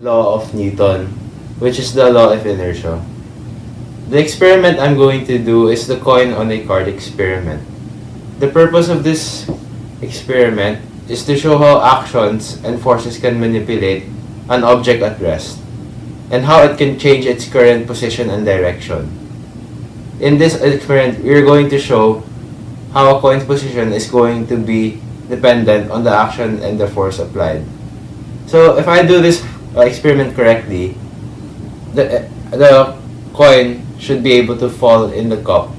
law of Newton, which is the law of inertia. The experiment I'm going to do is the coin on a card experiment. The purpose of this experiment is to show how actions and forces can manipulate an object at rest, and how it can change its current position and direction. In this experiment, we're going to show how a coin's position is going to be dependent on the action and the force applied. So if I do this experiment correctly, the coin should be able to fall in the cup.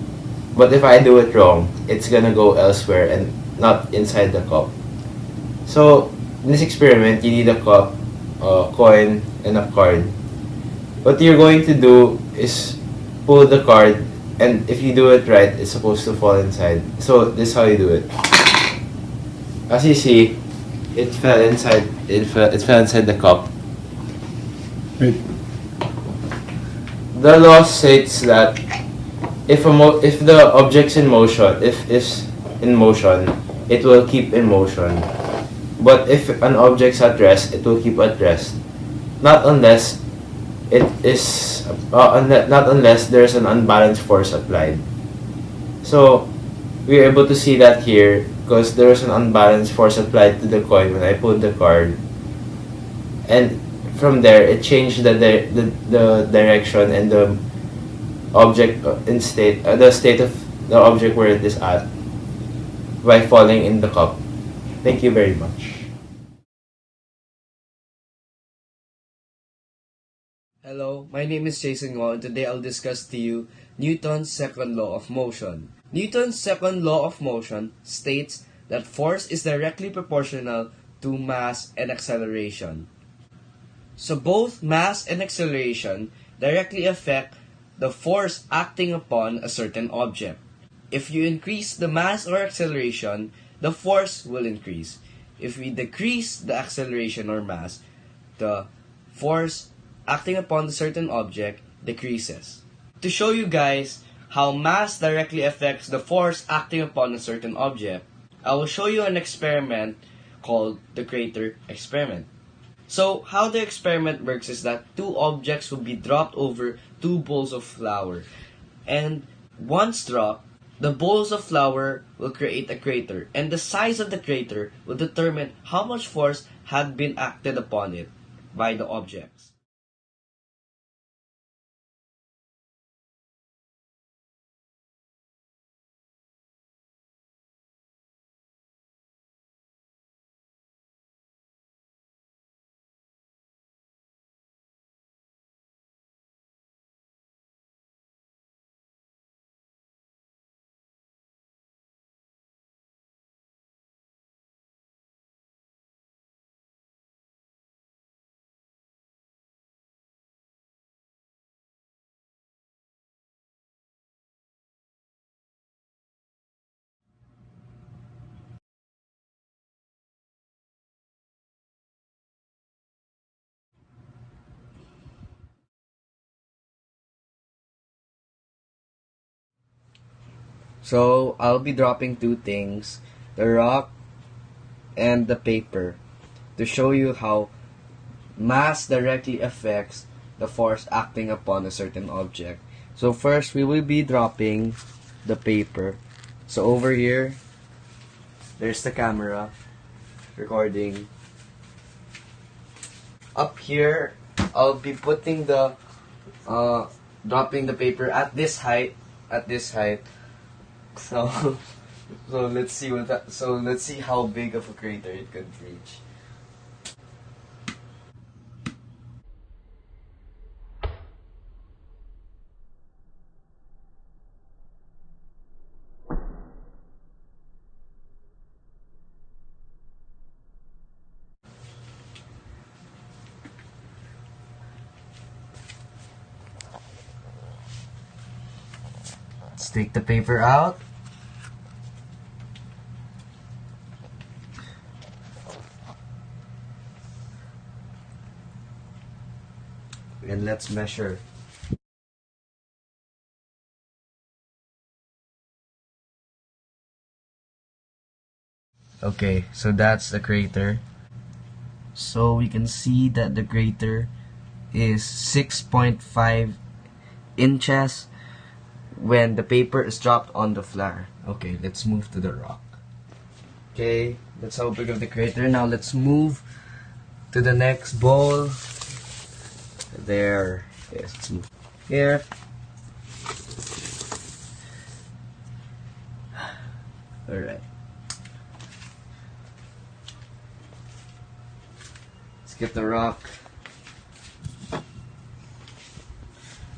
But if I do it wrong, it's gonna go elsewhere and not inside the cup. So in this experiment, you need a cup, a coin, and a card. What you're going to do is pull the card, and if you do it right, it's supposed to fall inside. So this is how you do it. As you see, it fell inside. It fell inside the cup. Right. The law states that if the object's in motion, if is in motion, it will keep in motion. But if an object's at rest, it will keep at rest. Not unless it is not unless there's an unbalanced force applied. So we're able to see that here because there was an unbalanced force applied to the coin when I pulled the card, and from there it changed the direction and the object the state of the object where it is at by falling in the cup. Thank you very much. Hello, my name is Jason Ngo, and today I'll discuss to you Newton's second law of motion. Newton's second law of motion states that force is directly proportional to mass and acceleration. So both mass and acceleration directly affect the force acting upon a certain object. If you increase the mass or acceleration, the force will increase. If we decrease the acceleration or mass, the force acting upon the certain object decreases. To show you guys how mass directly affects the force acting upon a certain object, I will show you an experiment called the crater experiment. So how the experiment works is that two objects will be dropped over two bowls of flour, and once dropped, the bowls of flour will create a crater, and the size of the crater will determine how much force had been acted upon it by the objects. So I'll be dropping two things, the rock and the paper, to show you how mass directly affects the force acting upon a certain object. So first we will be dropping the paper. So over here, there's the camera recording. Up here, I'll be putting the dropping the paper at this height. So let's see how big of a crater it could reach. Let's take the paper out. And let's measure. Okay, so that's the crater. So we can see that the crater is 6.5 inches when the paper is dropped on the floor. Okay, let's move to the rock. Okay, that's how big of the crater. Now let's move to the next bowl. There. Yes, let's move here. Alright. Let's get the rock.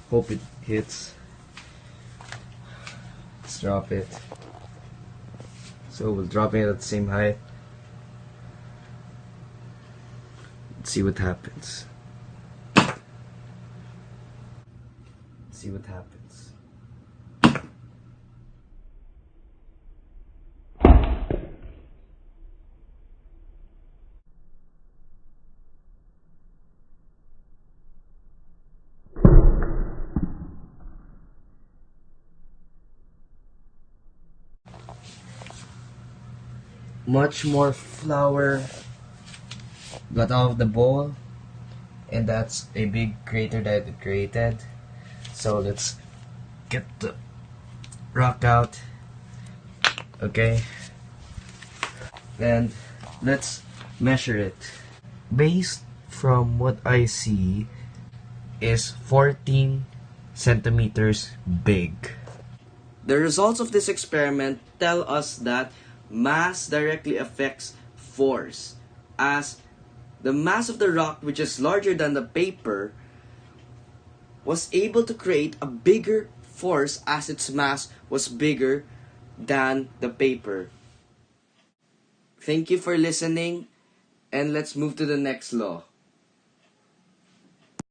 Hope it hits. Let's drop it. So we'll drop it at the same height. Let's see what happens. See what happens. Much more flour got out of the bowl, and that's a big crater that it created. So let's get the rock out. Okay, and let's measure it. Based from what I see, is 14 centimeters big. The results of this experiment tell us that mass directly affects force, as the mass of the rock, which is larger than the paper, was able to create a bigger force as its mass was bigger than the paper. Thank you for listening, and let's move to the next law.